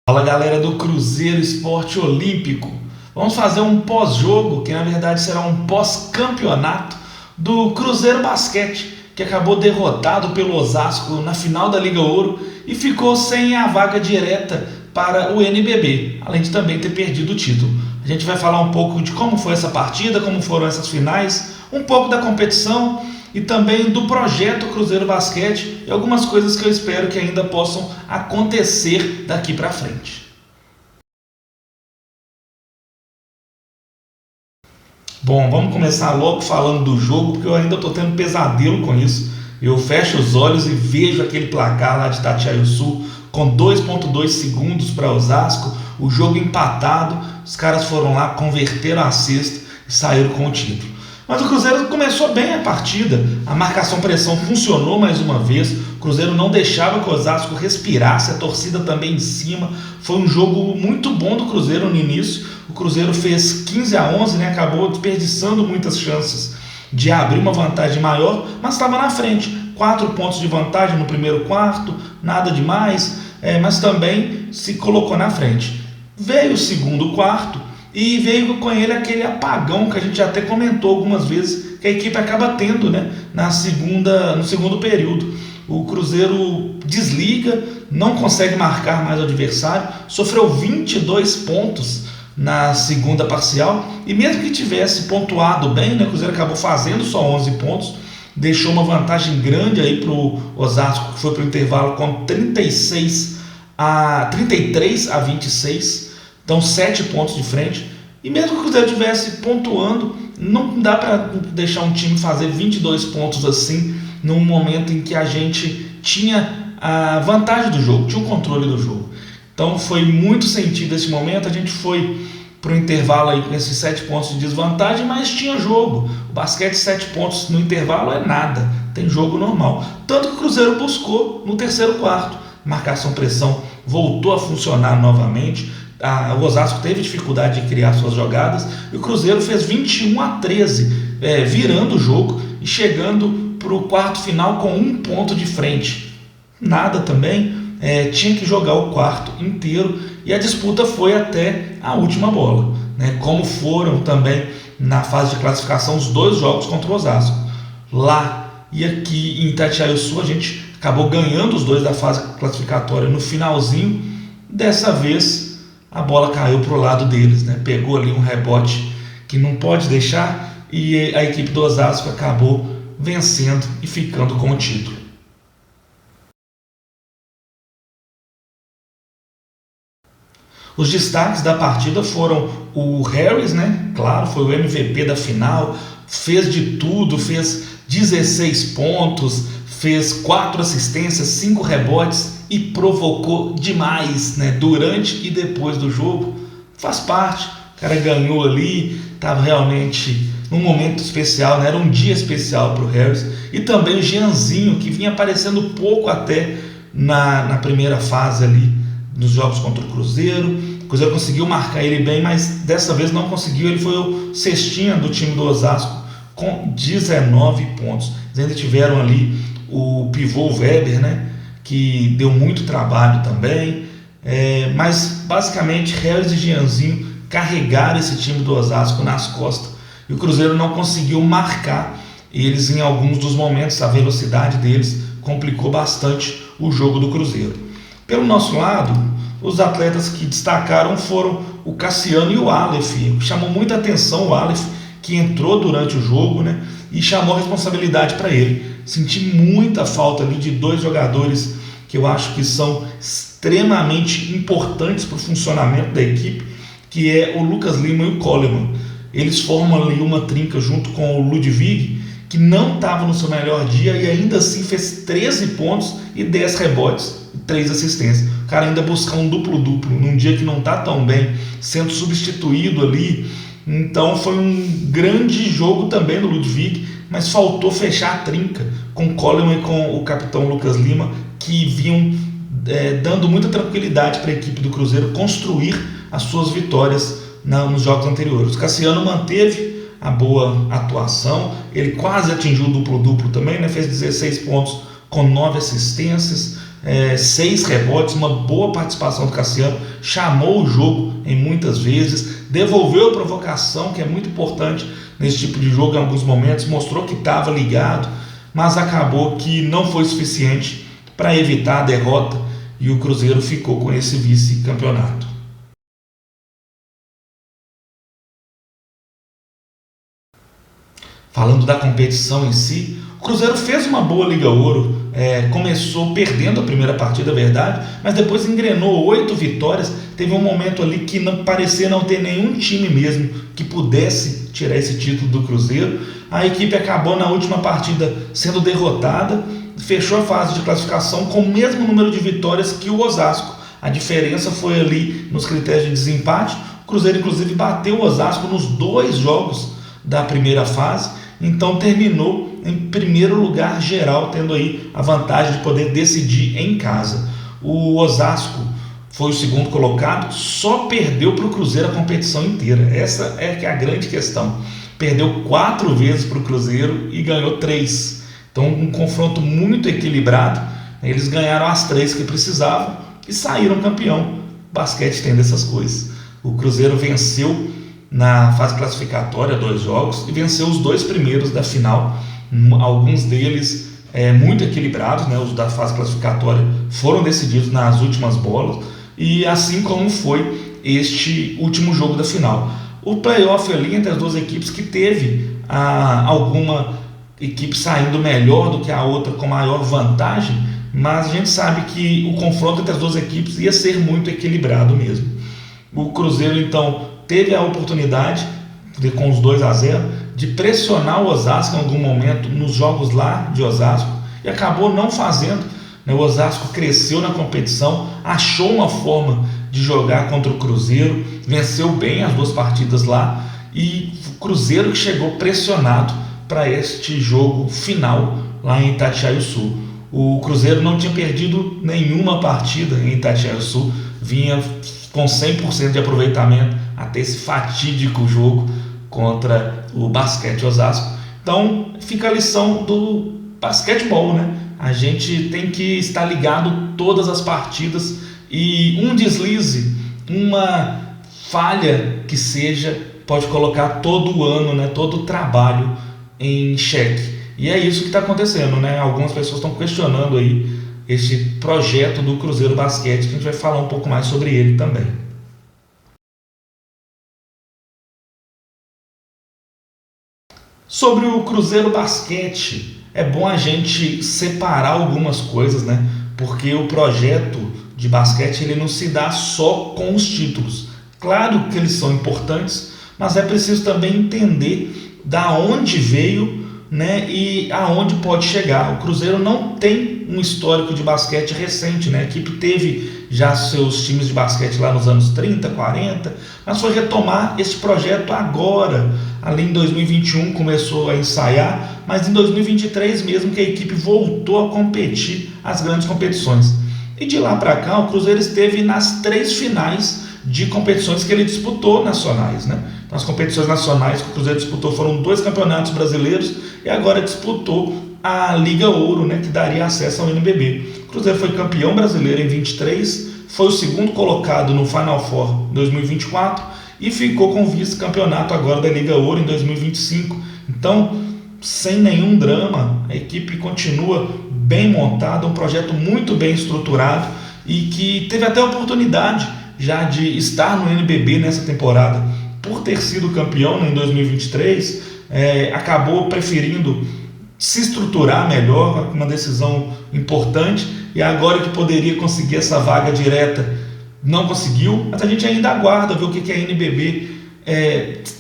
Fala galera do Cruzeiro Esporte Olímpico, vamos fazer um pós-jogo que na verdade será um pós-campeonato do Cruzeiro Basquete, que acabou derrotado pelo Osasco na final da Liga Ouro e ficou sem a vaga direta para o NBB, além de também ter perdido o título. A gente vai falar um pouco de como foi essa partida, como foram essas finais, um pouco da competição e também do projeto Cruzeiro Basquete e algumas coisas que eu espero que ainda possam acontecer daqui para frente. Bom, vamos começar logo falando do jogo, porque eu ainda estou tendo pesadelo com isso. Eu fecho os olhos e vejo aquele placar lá de Itatiaia-Sul com 2,2 segundos para Osasco, o jogo empatado, os caras foram lá, converteram a cesta e saíram com o título. Mas o Cruzeiro começou bem a partida, a marcação-pressão funcionou mais uma vez, o Cruzeiro não deixava que o Osasco respirasse, a torcida também em cima, foi um jogo muito bom do Cruzeiro no início, o Cruzeiro fez 15-11, né, acabou desperdiçando muitas chances de abrir uma vantagem maior, mas estava na frente, 4 pontos de vantagem no primeiro quarto, nada demais, mas também se colocou na frente. Veio o segundo quarto, e veio com ele aquele apagão que a gente até comentou algumas vezes que a equipe acaba tendo, né, no segundo período. O Cruzeiro desliga, não consegue marcar mais o adversário, sofreu 22 pontos na segunda parcial e mesmo que tivesse pontuado bem, né, o Cruzeiro acabou fazendo só 11 pontos, deixou uma vantagem grande aí para o Osasco, que foi para o intervalo com 33 a 26. Então 7 pontos de frente, e mesmo que o Cruzeiro estivesse pontuando, não dá para deixar um time fazer 22 pontos assim, num momento em que a gente tinha a vantagem do jogo, tinha o controle do jogo. Então foi muito sentido esse momento, a gente foi para o intervalo aí com esses 7 pontos de desvantagem, mas tinha jogo. O basquete 7 pontos no intervalo é nada, tem jogo normal. Tanto que o Cruzeiro buscou no terceiro quarto, marcação-pressão voltou a funcionar novamente, o Osasco teve dificuldade de criar suas jogadas e o Cruzeiro fez 21-13, virando o jogo e chegando para o quarto final com 1 ponto de frente. Nada também, tinha que jogar o quarto inteiro e a disputa foi até a última bola, né? Como foram também na fase de classificação os 2 jogos contra o Osasco. Lá e aqui em Itatiaia-Sul a gente acabou ganhando os 2 da fase classificatória no finalzinho. Dessa vez a bola caiu para o lado deles, né? Pegou ali um rebote que não pode deixar e a equipe do Osasco acabou vencendo e ficando com o título. Os destaques da partida foram o Harris, né? Claro, foi o MVP da final, fez de tudo, fez 16 pontos, fez 4 assistências, 5 rebotes e provocou demais, né, durante e depois do jogo. Faz parte, o cara ganhou ali, estava realmente num momento especial, né, era um dia especial para o Harris. E também o Jeanzinho, que vinha aparecendo pouco até na primeira fase ali, nos jogos contra o Cruzeiro. O Cruzeiro conseguiu marcar ele bem, mas dessa vez não conseguiu, ele foi o cestinha do time do Osasco com 19 pontos. Eles ainda tiveram ali o pivô Weber, né, que deu muito trabalho também, mas basicamente Harris e Jeanzinho carregaram esse time do Osasco nas costas e o Cruzeiro não conseguiu marcar eles em alguns dos momentos, a velocidade deles complicou bastante o jogo do Cruzeiro. Pelo nosso lado, os atletas que destacaram foram o Cassiano e o Aleph. Chamou muita atenção o Aleph, que entrou durante o jogo, né, e chamou a responsabilidade para ele. Senti muita falta ali de 2 jogadores que eu acho que são extremamente importantes para o funcionamento da equipe, que é o Lucas Lima e o Coleman. Eles formam ali uma trinca junto com o Ludwig, que não estava no seu melhor dia e ainda assim fez 13 pontos e 10 rebotes e 3 assistências. O cara ainda buscar um duplo-duplo num dia que não está tão bem, sendo substituído ali. Então foi um grande jogo também do Ludwig, mas faltou fechar a trinca com o Coleman e com o capitão Lucas Lima, que vinham dando muita tranquilidade para a equipe do Cruzeiro construir as suas vitórias nos jogos anteriores. O Cassiano manteve a boa atuação, ele quase atingiu o duplo-duplo também, né? Fez 16 pontos com 9 assistências, 6 rebotes, uma boa participação do Cassiano, chamou o jogo em muitas vezes, devolveu a provocação, que é muito importante nesse tipo de jogo em alguns momentos, mostrou que estava ligado, mas acabou que não foi suficiente para evitar a derrota e o Cruzeiro ficou com esse vice-campeonato. Falando da competição em si, o Cruzeiro fez uma boa Liga Ouro, começou perdendo a primeira partida, é verdade, mas depois engrenou 8 vitórias, teve um momento ali que não parecia não ter nenhum time mesmo que pudesse tirar esse título do Cruzeiro. A equipe acabou na última partida sendo derrotada, fechou a fase de classificação com o mesmo número de vitórias que o Osasco. A diferença foi ali nos critérios de desempate. O Cruzeiro inclusive bateu o Osasco nos 2 jogos da primeira fase, então terminou em primeiro lugar geral, tendo aí a vantagem de poder decidir em casa. O Osasco foi o segundo colocado, só perdeu para o Cruzeiro a competição inteira. Essa é que é a grande questão. Perdeu 4 vezes para o Cruzeiro e ganhou 3. Então um confronto muito equilibrado. Eles ganharam as 3 que precisavam e saíram campeão. O basquete tem dessas coisas. O Cruzeiro venceu na fase classificatória 2 jogos e venceu os 2 primeiros da final, alguns deles muito equilibrados, né? Os da fase classificatória foram decididos nas últimas bolas, e assim como foi este último jogo da final. O playoff ali entre as 2 equipes, que teve alguma equipe saindo melhor do que a outra com maior vantagem, mas a gente sabe que o confronto entre as 2 equipes ia ser muito equilibrado mesmo. O Cruzeiro então teve a oportunidade, com os 2-0, de pressionar o Osasco em algum momento nos jogos lá de Osasco, e acabou não fazendo. O Osasco cresceu na competição, achou uma forma de jogar contra o Cruzeiro, venceu bem as 2 partidas lá, e o Cruzeiro que chegou pressionado para este jogo final lá em Itatiaia-Sul. O Cruzeiro não tinha perdido nenhuma partida em Itatiaia-Sul, vinha com 100% de aproveitamento até esse fatídico jogo contra o Basquete Osasco. Então fica a lição do basquetebol, né? A gente tem que estar ligado todas as partidas, e um deslize, uma falha que seja, pode colocar todo o ano, né, todo o trabalho em xeque. E é isso que está acontecendo, né? Algumas pessoas estão questionando aí este projeto do Cruzeiro Basquete, que a gente vai falar um pouco mais sobre ele também. Sobre o Cruzeiro Basquete, é bom a gente separar algumas coisas, né? Porque o projeto de basquete ele não se dá só com os títulos. Claro que eles são importantes, mas é preciso também entender da onde veio, né, e aonde pode chegar. O Cruzeiro não tem um histórico de basquete recente, né? A equipe teve já seus times de basquete lá nos anos 30, 40, mas foi retomar esse projeto agora. Ali em 2021 começou a ensaiar, mas em 2023 mesmo que a equipe voltou a competir as grandes competições. E de lá para cá o Cruzeiro esteve nas 3 finais de competições que ele disputou nacionais, né? Então, as competições nacionais que o Cruzeiro disputou foram 2 campeonatos brasileiros e agora disputou a Liga Ouro, né, que daria acesso ao NBB. O Cruzeiro foi campeão brasileiro em 23, foi o segundo colocado no Final Four em 2024 e ficou com o vice-campeonato agora da Liga Ouro em 2025. Então, sem nenhum drama, a equipe continua bem montada, um projeto muito bem estruturado e que teve até a oportunidade já de estar no NBB nessa temporada. Por ter sido campeão, né, em 2023, acabou preferindo se estruturar melhor, uma decisão importante, e agora que poderia conseguir essa vaga direta, não conseguiu, mas a gente ainda aguarda ver o que é a NBB,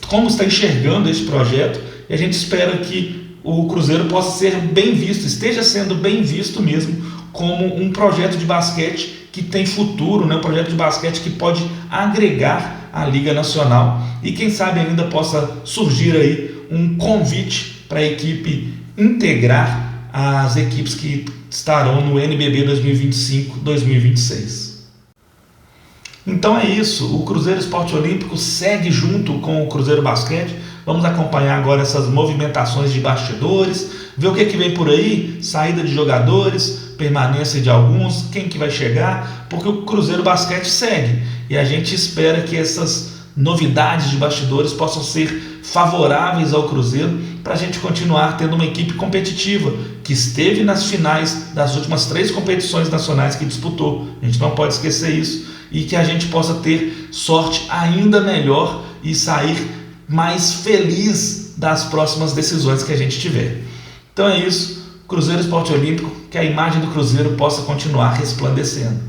como está enxergando esse projeto, e a gente espera que o Cruzeiro possa ser bem visto, esteja sendo bem visto mesmo, como um projeto de basquete que tem futuro, né? Um projeto de basquete que pode agregar a Liga Nacional, e quem sabe ainda possa surgir aí um convite para a equipe integrar as equipes que estarão no NBB 2025-2026. Então é isso, o Cruzeiro Esporte Olímpico segue junto com o Cruzeiro Basquete. Vamos acompanhar agora essas movimentações de bastidores, ver o que vem por aí, saída de jogadores, permanência de alguns, quem que vai chegar, porque o Cruzeiro Basquete segue e a gente espera que essas novidades de bastidores possam ser favoráveis ao Cruzeiro para a gente continuar tendo uma equipe competitiva que esteve nas finais das últimas 3 competições nacionais que disputou. A gente não pode esquecer isso e que a gente possa ter sorte ainda melhor e sair mais feliz das próximas decisões que a gente tiver. Então é isso, Cruzeiro Esporte Olímpico, que a imagem do Cruzeiro possa continuar resplandecendo.